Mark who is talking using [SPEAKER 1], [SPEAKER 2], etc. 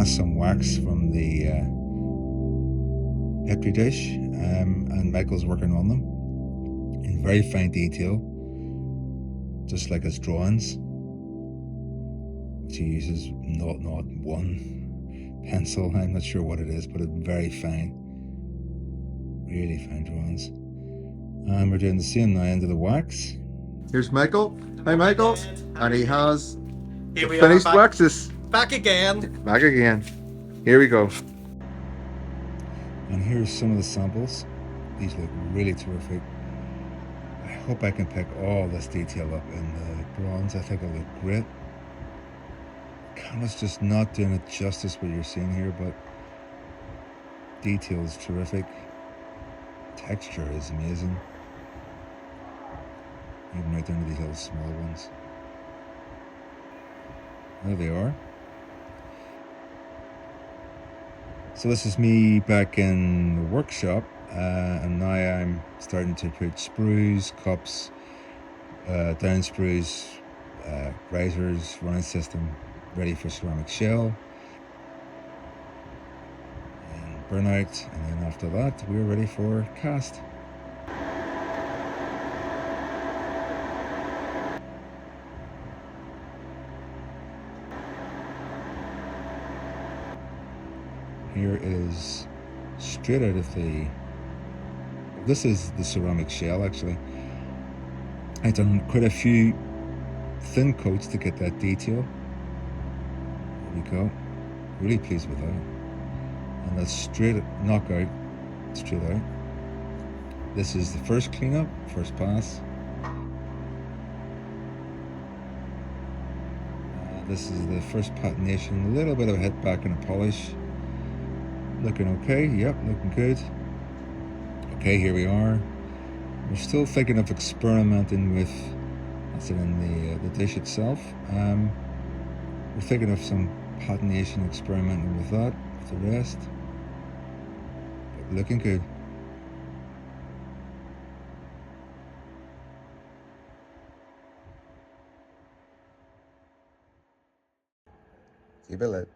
[SPEAKER 1] cast some wax from the Petri dish, and Michael's working on them in very fine detail, just like his drawings, which he uses not one pencil. I'm not sure what it is, but it's very fine, really fine drawings. And we're doing the same now into the wax. Here's Michael. Hi, Michael. And he has finished waxes.
[SPEAKER 2] Back again.
[SPEAKER 1] Back again. Here we go. And here's some of the samples. These look really terrific. I hope I can pick all this detail up in the bronze. I think it'll look great. The camera's just not doing it justice what you're seeing here, but detail is terrific. Texture is amazing. Even right down to these little small ones. There they are. So this is me back in the workshop, and now I'm starting to put sprues, cups, down sprues, risers, running system ready for ceramic shell and burnout, and then after that we're ready for cast. Here is straight out of this is the ceramic shell actually. I've done quite a few thin coats to get that detail. There we go. Really pleased with that. And that's straight knockout, straight out. This is the first cleanup, first pass. This is the first patination, a little bit of a hit back and a polish. Looking okay, yep, looking good. Okay, here we are. We're still thinking of experimenting with, that's it in the dish itself. We're thinking of some patination, experimenting with that, with the rest. But looking good. Keep it lit.